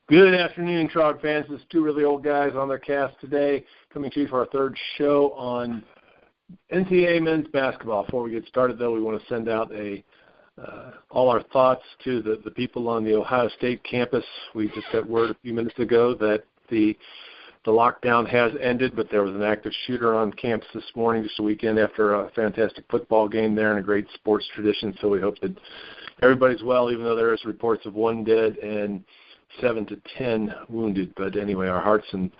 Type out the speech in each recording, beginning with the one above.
Good afternoon, Trog fans. This is two really old guys on their cast today, coming to you for our third show on NCAA men's basketball. Before we get started, though, we want to send out all our thoughts to the people on the Ohio State campus. We just got word a few minutes ago that the lockdown has ended, but there was an active shooter on campus this morning, just a weekend after a fantastic football game there and a great sports tradition. So we hope that everybody's well, even though there is reports of 1 dead and 7 to 10 wounded. But anyway, our hearts and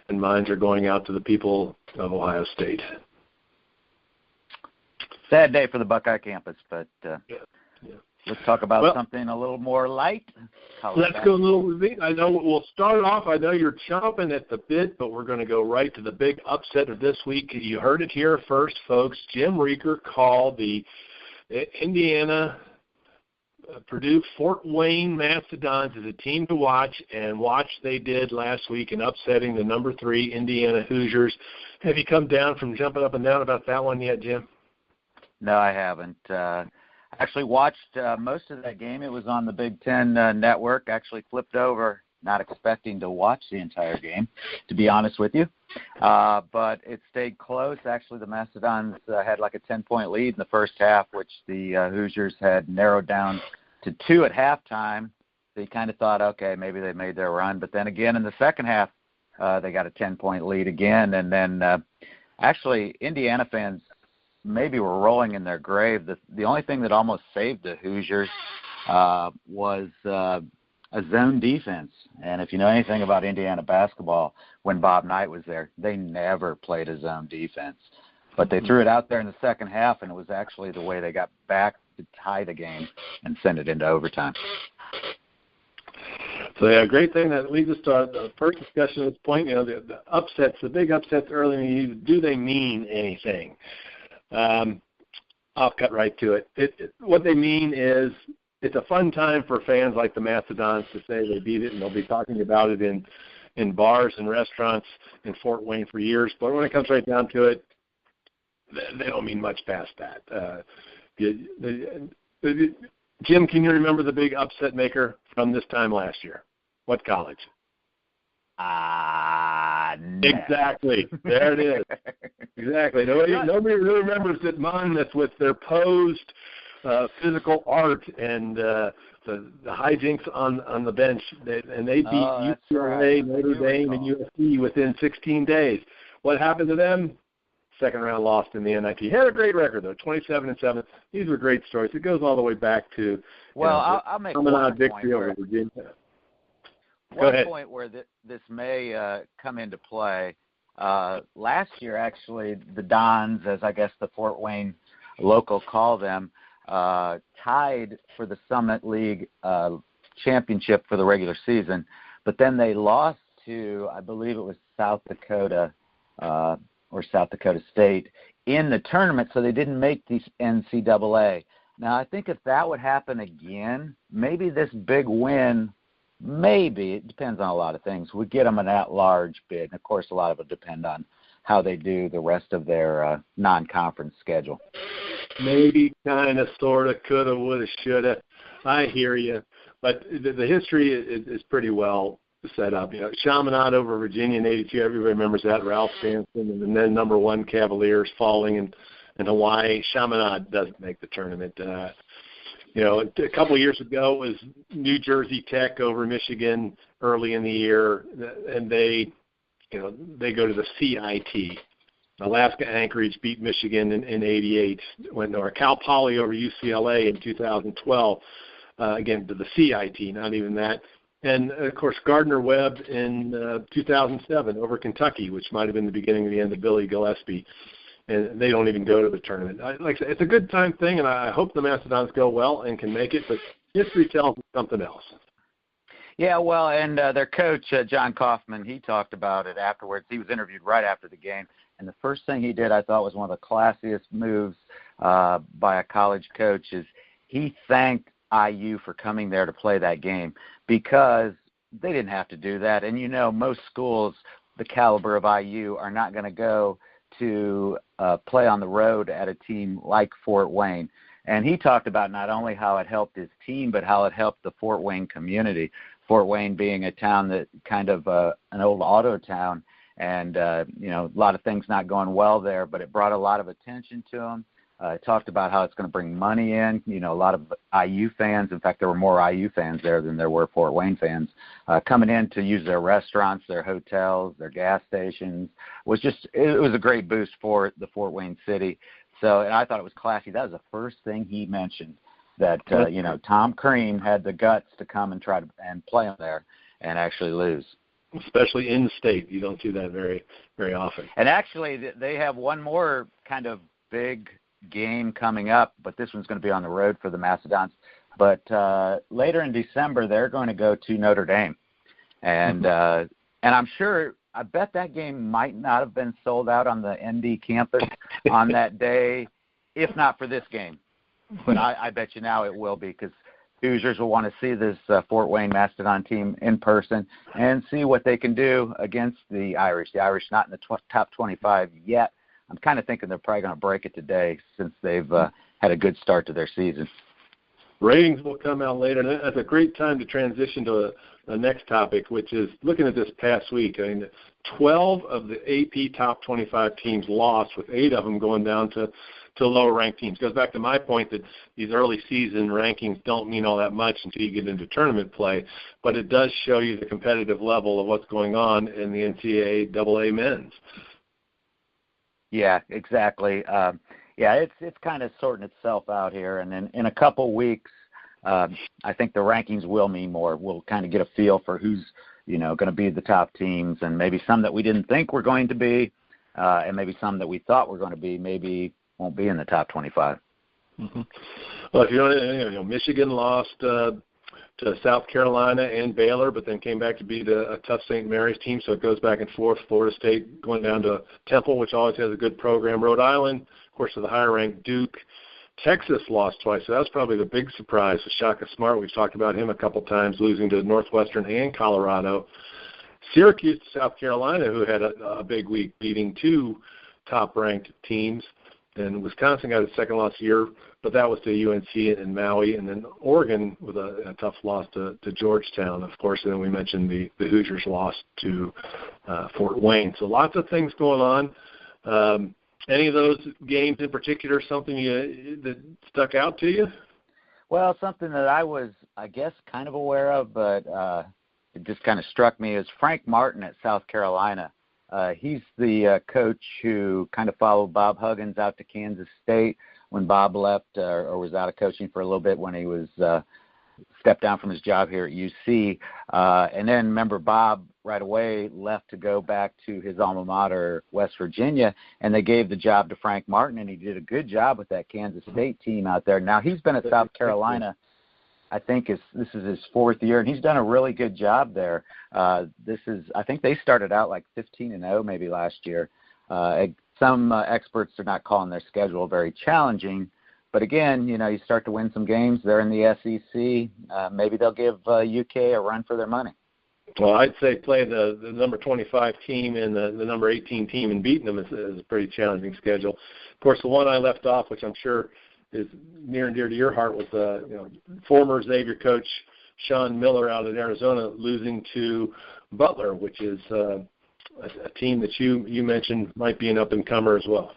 minds are going out to the people of Ohio State. Sad day for the Buckeye campus, but let's talk about something a little more light. Let's go a little bit. I know we'll start off. I know you're chomping at the bit, but we're going to go right to the big upset of this week. You heard it here first, folks. Jim Reaker called the Indiana Purdue Fort Wayne Mastodons as a team to watch, and watch they did last week in upsetting the number 3 Indiana Hoosiers. Have you come down from jumping up and down about that one yet, Jim? No, I haven't. Actually watched most of that game. It was on the Big Ten network. Actually flipped over, not expecting to watch the entire game, to be honest with you. But it stayed close. Actually, the Mastodons had like a 10-point lead in the first half, which the Hoosiers had narrowed down to 2 at halftime. So you kind of thought, okay, maybe they made their run. But then again in the second half, they got a 10-point lead again. And then actually Indiana fans maybe were rolling in their grave. The only thing that almost saved the Hoosiers was a zone defense. And if you know anything about Indiana basketball, when Bob Knight was there, they never played a zone defense. But they threw it out there in the second half, and it was actually the way they got back to tie the game and send it into overtime. So, yeah, great thing that leads us to the first discussion at this point. You know, the upsets, the big upsets early in the season, do they mean anything? I'll cut right to it. What they mean is it's a fun time for fans like the Mastodons to say they beat it, and they'll be talking about it in bars and restaurants in Fort Wayne for years. But when it comes right down to it, they don't mean much past that. Jim, can you remember the big upset maker from this time last year? What college? No. Exactly. There it is. Exactly. Nobody really remembers that Monmouth with their posed physical art and the hijinks on the bench, and they beat UCLA, right. Notre Dame, and USC within 16 days. What happened to them? Second round loss in the NIT. Had a great record though, 27-7. These were great stories. It goes all the way back to I'll make one victory over Virginia. One point where this may come into play. Last year, actually, the Dons, as I guess the Fort Wayne local call them, tied for the Summit League championship for the regular season, but then they lost to, I believe it was South Dakota or South Dakota State in the tournament, so they didn't make the NCAA. Now, I think if that would happen again, maybe this big win, maybe, it depends on a lot of things, would get them an at-large bid. And, of course, a lot of it would depend on how they do the rest of their non-conference schedule. Maybe, kind of, sort of, could have, would have, should have. I hear you. But the history is pretty well set up. You know, Chaminade over Virginia in '82, everybody remembers that. Ralph Sampson, and then number 1 Cavaliers falling in Hawaii. Chaminade doesn't make the tournament. You know, a couple of years ago it was New Jersey Tech over Michigan early in the year, and they go to the CIT. Alaska Anchorage beat Michigan in '88. Or Cal Poly over UCLA in 2012. Again, to the CIT, not even that. And, of course, Gardner-Webb in 2007 over Kentucky, which might have been the beginning of the end of Billy Gillispie. And they don't even go to the tournament. Like I said, it's a good time thing, and I hope the Mastodons go well and can make it, but history tells us something else. Yeah, well, and their coach, John Kaufman, he talked about it afterwards. He was interviewed right after the game, and the first thing he did I thought was one of the classiest moves by a college coach is he thanked IU for coming there to play that game because they didn't have to do that. And, you know, most schools the caliber of IU are not going to go to play on the road at a team like Fort Wayne. And he talked about not only how it helped his team, but how it helped the Fort Wayne community. Fort Wayne being a town that kind of an old auto town, and a lot of things not going well there, but it brought a lot of attention to him. It talked about how it's going to bring money in. A lot of IU fans. In fact, there were more IU fans there than there were Fort Wayne fans coming in to use their restaurants, their hotels, their gas stations. It was a great boost for the Fort Wayne city. So, and I thought it was classy. That was the first thing he mentioned, that Tom Crean had the guts to come and try to and play him there and actually lose. Especially in state, you don't see that very, very often. And actually, they have one more kind of big game coming up, but this one's going to be on the road for the Macedons. But later in December, they're going to go to Notre Dame, and I'm sure, I bet that game might not have been sold out on the ND campus on that day, if not for this game. But I bet you now it will be, because Hoosiers will want to see this Fort Wayne Mastodon team in person and see what they can do against the Irish. The Irish not in the top 25 yet. I'm kind of thinking they're probably going to break it today, since they've had a good start to their season. Ratings will come out later, and that's a great time to transition to the next topic, which is looking at this past week. I mean, 12 of the AP top 25 teams lost, with 8 of them going down to lower-ranked teams. It goes back to my point that these early season rankings don't mean all that much until you get into tournament play, but it does show you the competitive level of what's going on in the NCAA AA men's. Yeah, exactly. It's kind of sorting itself out here, and then in a couple weeks, I think the rankings will mean more. We'll kind of get a feel for who's going to be the top teams, and maybe some that we didn't think were going to be, and maybe some that we thought were going to be, maybe won't be in the top 25. Mm-hmm. Well, if you know, Michigan lost to South Carolina and Baylor, but then came back to beat a tough St. Mary's team, so it goes back and forth. Florida State going down to Temple, which always has a good program. Rhode Island, of course, to the higher-ranked Duke. Texas lost twice, so that was probably the big surprise. Shaka Smart, we've talked about him a couple times, losing to Northwestern and Colorado. Syracuse to South Carolina, who had a big week, beating 2 top-ranked teams. And Wisconsin got its second loss year, but that was to UNC and Maui. And then Oregon with a tough loss to Georgetown, of course. And then we mentioned the Hoosiers lost to Fort Wayne. So lots of things going on. Any of those games in particular, something that stuck out to you? Well, something that I was, I guess, kind of aware of, but it just kind of struck me, is Frank Martin at South Carolina. He's the coach who kind of followed Bob Huggins out to Kansas State when Bob left or was out of coaching for a little bit when he was stepped down from his job here at UC. And then, remember, Bob right away left to go back to his alma mater, West Virginia, and they gave the job to Frank Martin, and he did a good job with that Kansas State team out there. Now, he's been at South Carolina, I think this is his 4th year, and he's done a really good job there. I think they started out like 15-0 maybe last year. Some experts are not calling their schedule very challenging, but again, you start to win some games. They're in the SEC. Maybe they'll give UK a run for their money. Well, I'd say play the number 25 team and the number 18 team and beating them is a pretty challenging schedule. Of course, the one I left off, which I'm sure is near and dear to your heart, was former Xavier coach Sean Miller out in Arizona losing to Butler, which is a team that you mentioned might be an up-and-comer as well.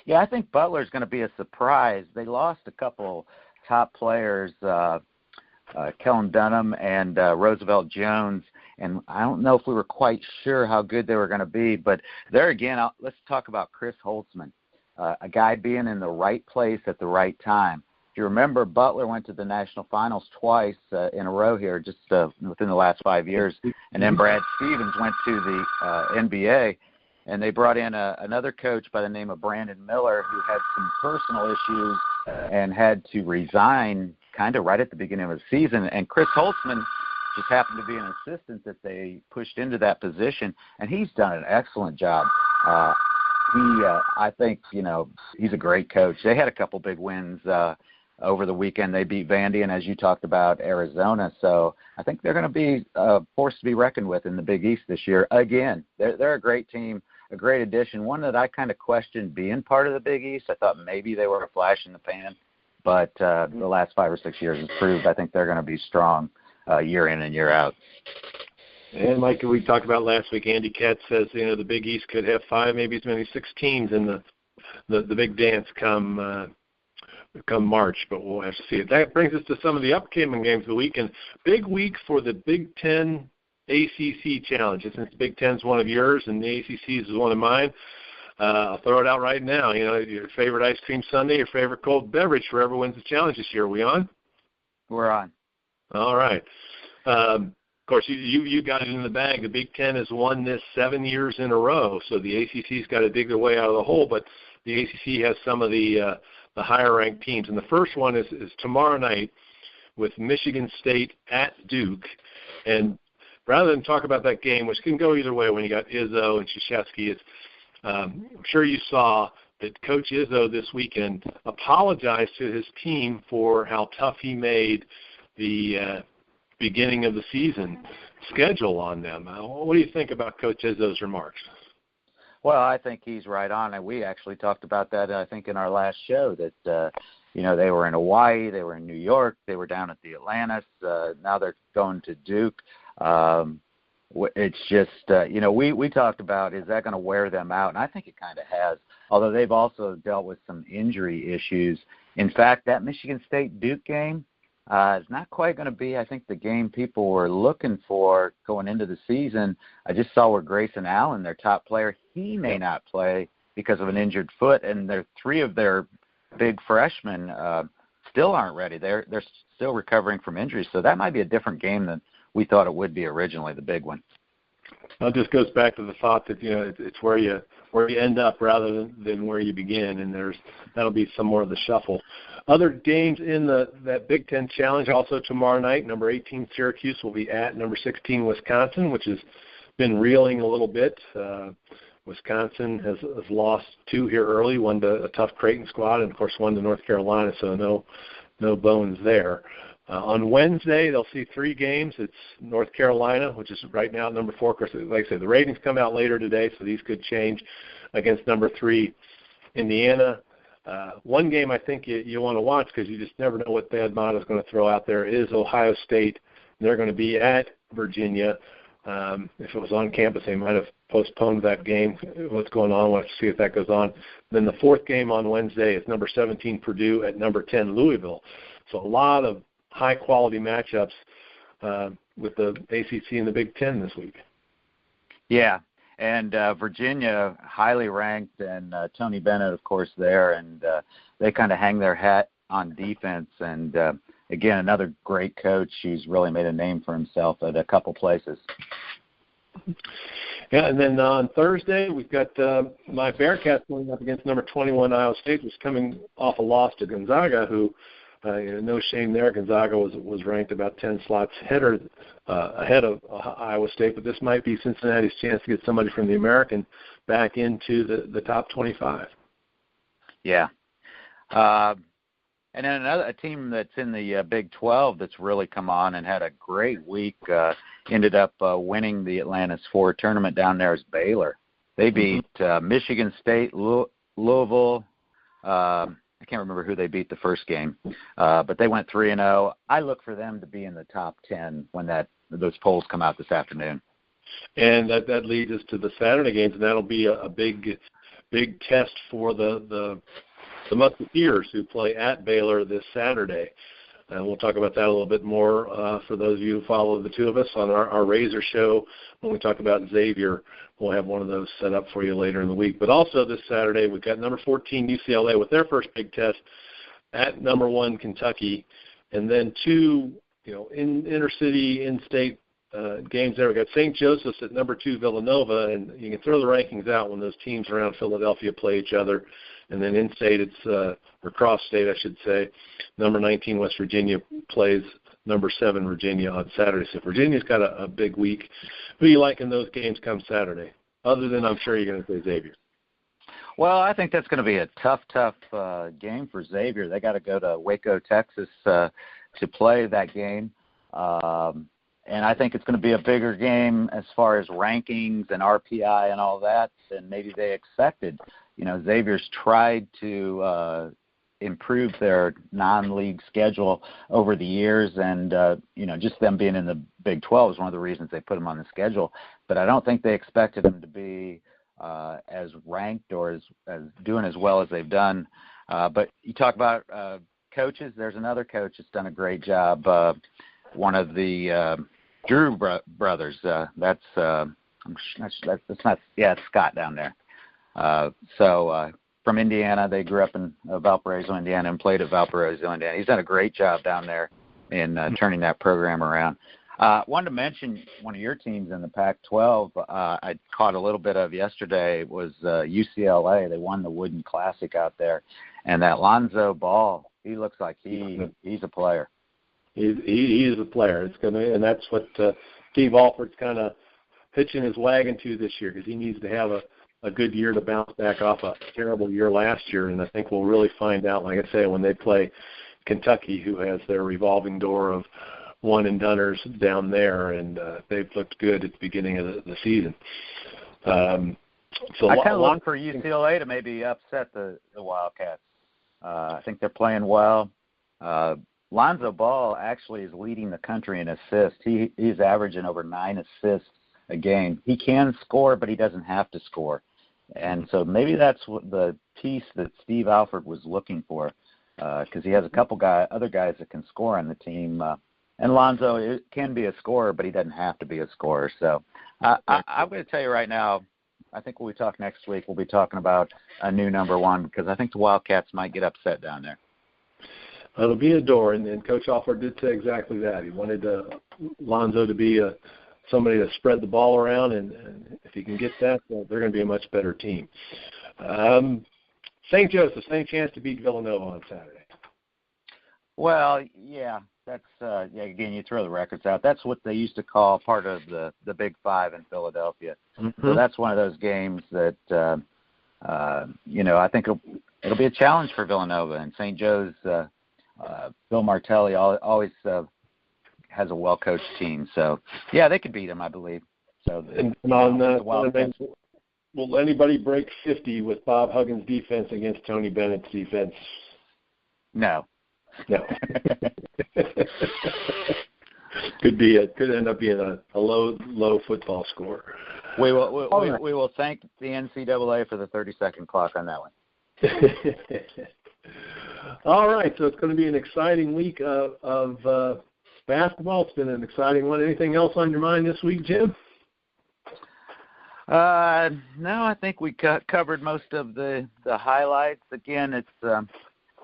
Yeah, I think Butler's going to be a surprise. They lost a couple top players, Kellen Dunham and Roosevelt Jones, and I don't know if we were quite sure how good they were going to be. But there again, let's talk about Chris Holtzman, a guy being in the right place at the right time. If you remember, Butler went to the national finals twice in a row here, just within the last 5 years, and then Brad Stevens went to the NBA. And they brought in another coach by the name of Brandon Miller, who had some personal issues and had to resign kind of right at the beginning of the season. And Chris Holtzman just happened to be an assistant that they pushed into that position, and he's done an excellent job. I think, he's a great coach. They had a couple big wins over the weekend. They beat Vandy, and as you talked about, Arizona. So I think they're going to be a force to be reckoned with in the Big East this year. Again, they're a great team, a great addition, one that I kind of questioned being part of the Big East. I thought maybe they were a flash in the pan, but the last 5 or 6 years has proved I think they're going to be strong year in and year out. And like we talked about last week, Andy Katz says, the Big East could have 5, maybe as many 6 teams in the big dance come March, but we'll have to see it. That brings us to some of the upcoming games of the week, and big week for the Big Ten ACC Challenge. Since the Big Ten's one of yours and the ACC's is one of mine, I'll throw it out right now. Your favorite ice cream sundae, your favorite cold beverage, whoever wins the challenge this year. Are we on? We're on. All right. Of course, you got it in the bag. The Big Ten has won this 7 years in a row, so the ACC's got to dig their way out of the hole, but the ACC has some of the higher-ranked teams. And the first one is tomorrow night with Michigan State at Duke. And rather than talk about that game, which can go either way when you got Izzo and Krzyzewski, I'm sure you saw that Coach Izzo this weekend apologized to his team for how tough he made the beginning of the season schedule on them. What do you think about Coach Izzo's remarks? Well, I think he's right on, and we actually talked about that, I think, in our last show, that, they were in Hawaii, they were in New York, they were down at the Atlantis, now they're going to Duke. It's just, we talked about, is that going to wear them out? And I think it kind of has, although they've also dealt with some injury issues. In fact, that Michigan State-Duke game is not quite going to be, I think, the game people were looking for going into the season. I just saw where Grayson Allen, their top player, he may not play because of an injured foot, and 3 of their big freshmen still aren't ready. They're still recovering from injuries, so that might be a different game than we thought it would be originally, the big one. Well, it just goes back to the thought that it's where you end up rather than where you begin, and that'll be some more of the shuffle. Other games in that Big Ten Challenge also tomorrow night. Number 18 Syracuse will be at number 16 Wisconsin, which has been reeling a little bit. Wisconsin has lost 2 here early, one to a tough Creighton squad, and of course one to North Carolina. So no bones there. On Wednesday, they'll see 3 games. It's North Carolina, which is right now number 4. Of course, like I said, the ratings come out later today, so these could change, against number 3 Indiana. One game I think you want to watch because you just never know what Thad Matta is going to throw out there is Ohio State. They're going to be at Virginia. If it was on campus, they might have postponed that game. What's going on? We'll have to see if that goes on. Then the 4th game on Wednesday is number 17 Purdue at number 10 Louisville. So a lot of high-quality matchups with the ACC and the Big Ten this week. Yeah, and Virginia, highly ranked, and Tony Bennett, of course, there, and they kind of hang their hat on defense. And, again, another great coach. He's really made a name for himself at a couple places. Yeah, and then on Thursday, we've got my Bearcats going up against number 21 Iowa State, who's coming off a loss to Gonzaga, who no shame there. Gonzaga was ranked about 10 slots ahead of Iowa State, but this might be Cincinnati's chance to get somebody from the American back into the top 25. Yeah. And then a team that's in the Big 12 that's really come on and had a great week, ended up winning the Atlantis 4 tournament down there is Baylor. They beat Michigan State, Louisville, I can't remember who they beat the first game, but they went 3-0. I look for them to be in the top 10 when those polls come out this afternoon. And that leads us to the Saturday games, and that'll be a big test for the Musketeers, who play at Baylor this Saturday. And we'll talk about that a little bit more for those of you who follow the two of us on our Razor show. When we talk about Xavier, we'll have one of those set up for you later in the week. But also this Saturday, we've got number 14 UCLA with their first big test at number 1 Kentucky, and then 2 inner-city, in-state games there. We've got St. Joseph's at number 2 Villanova, and you can throw the rankings out when those teams around Philadelphia play each other. And then in-state, it's or cross-state, I should say, number 19 West Virginia plays number 7 Virginia on Saturday. So Virginia's got a big week. Who do you like in those games come Saturday? Other than I'm sure you're going to say Xavier. Well, I think that's going to be a tough game for Xavier. They got to go to Waco, Texas to play that game. And I think it's going to be a bigger game as far as rankings and RPI and all that than maybe they expected. Xavier's tried to improved their non-league schedule over the years, and just them being in the Big 12 is one of the reasons they put them on the schedule. But I don't think they expected them to be as ranked or as doing as well as they've done. But you talk about coaches. There's another coach that's done a great job. One of the Drew brothers. That's it's Scott down there. From Indiana, they grew up in Valparaiso, Indiana, and played at Valparaiso, Indiana. He's done a great job down there in turning that program around. Wanted to mention one of your teams in the Pac-12. I caught a little bit of yesterday. Was UCLA. They won the Wooden Classic out there, and that Lonzo Ball. He looks like he's a player. He is a player. And that's what Steve Alford's kind of pitching his wagon to this year, because he needs to have a good year to bounce back off a terrible year last year. And I think we'll really find out, like I say, when they play Kentucky, who has their revolving door of one-and-doners down there, and they've looked good at the beginning of the season. So I kind of look for UCLA to maybe upset the Wildcats. I think they're playing well. Lonzo Ball actually is leading the country in assists. He's averaging over 9 assists a game. He can score, but he doesn't have to score. And so maybe that's what the piece that Steve Alford was looking for, because he has a couple other guys that can score on the team. And Lonzo can be a scorer, but he doesn't have to be a scorer. So I'm going to tell you right now, I think when we talk next week, we'll be talking about a new number one, because I think the Wildcats might get upset down there. It'll be a door, and Coach Alford did say exactly that. He wanted Lonzo to be somebody to spread the ball around, and if he can get that, they're going to be a much better team. St. Joseph's, any chance to beat Villanova on Saturday? Well, yeah, that's again, you throw the records out. That's what they used to call part of the Big Five in Philadelphia. Mm-hmm. So that's one of those games that I think it'll be a challenge for Villanova, and St. Joe's. Bill Martelli always has a well-coached team, so yeah, they could beat him, I believe. So, will anybody break 50 with Bob Huggins' defense against Tony Bennett's defense? No. Could end up being a low football score. We will thank the NCAA for the 30-second clock on that one. All right, so it's going to be an exciting week of basketball. It's been an exciting one. Anything else on your mind this week, Jim? No, I think we covered most of the highlights. Again, it's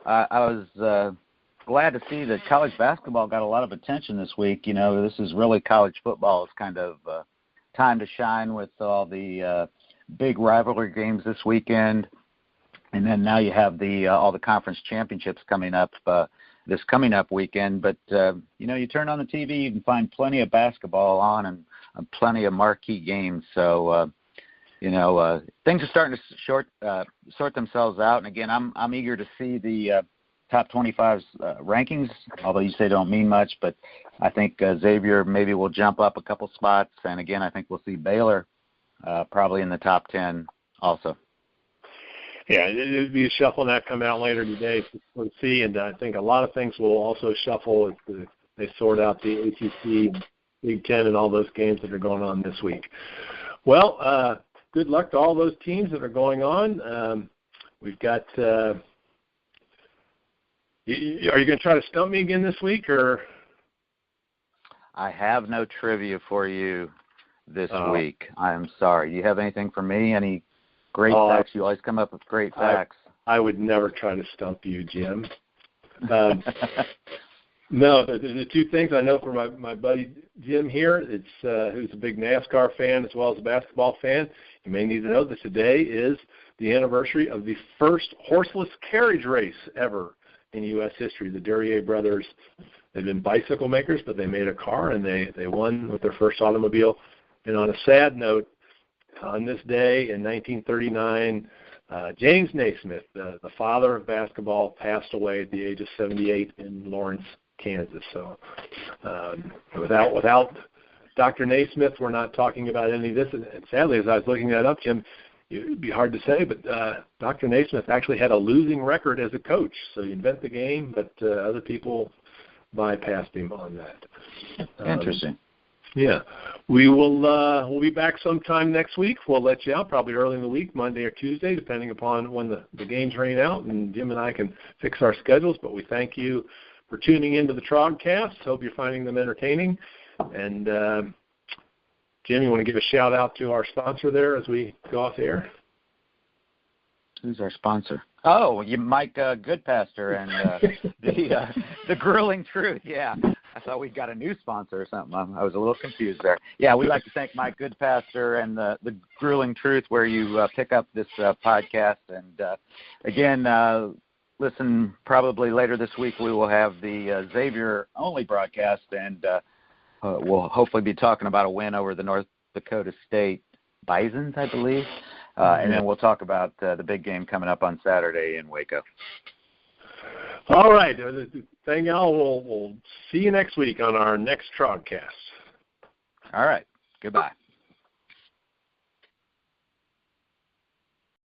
I was glad to see that college basketball got a lot of attention this week. This is really college football's kind of time to shine with all the big rivalry games this weekend. And then now you have all the conference championships coming up this coming up weekend. But, you turn on the TV, you can find plenty of basketball on and plenty of marquee games. So, things are starting to sort themselves out. And, again, I'm eager to see the top 25's rankings, although you say don't mean much. But I think Xavier maybe will jump up a couple spots. And, again, I think we'll see Baylor probably in the top 10 also. Yeah, it would be a shuffle, and that come out later today. We'll see, and I think a lot of things will also shuffle as they sort out the ACC, Big Ten, and all those games that are going on this week. Well, good luck to all those teams that are going on. We've got are you going to try to stump me again this week, or? I have no trivia for you this week. I'm sorry. You have anything for me? Any great facts? You always come up with great facts. I would never try to stump you, Jim. No, the two things I know from my buddy Jim here, who's a big NASCAR fan as well as a basketball fan. You may need to know that today is the anniversary of the first horseless carriage race ever in U.S. history. The Duryea brothers, they've been bicycle makers, but they made a car, and they won with their first automobile. And on a sad note, on this day in 1939, James Naismith, the father of basketball, passed away at the age of 78 in Lawrence, Kansas. So without Dr. Naismith, we're not talking about any of this. And sadly, as I was looking that up, Jim, it'd be hard to say, but Dr. Naismith actually had a losing record as a coach. So you invent the game, but other people bypassed him on that. Interesting. Yeah. We'll be back sometime next week. We'll let you out probably early in the week, Monday or Tuesday, depending upon when the games rain out, and Jim and I can fix our schedules. But we thank you for tuning into the Trogcasts. Hope you're finding them entertaining. And Jim, you want to give a shout out to our sponsor there as we go off the air? Who's our sponsor? Oh, Mike Goodpaster and the Grueling Truth. Yeah, I thought we got a new sponsor or something. I was a little confused there. Yeah, we'd like to thank Mike Goodpaster and the Grueling Truth, where you pick up this podcast. And again, listen, probably later this week we will have the Xavier only broadcast, and we'll hopefully be talking about a win over the North Dakota State Bisons, I believe. And then we'll talk about the big game coming up on Saturday in Waco. All right. Thank y'all. We'll see you next week on our next Trogcast. All right. Goodbye.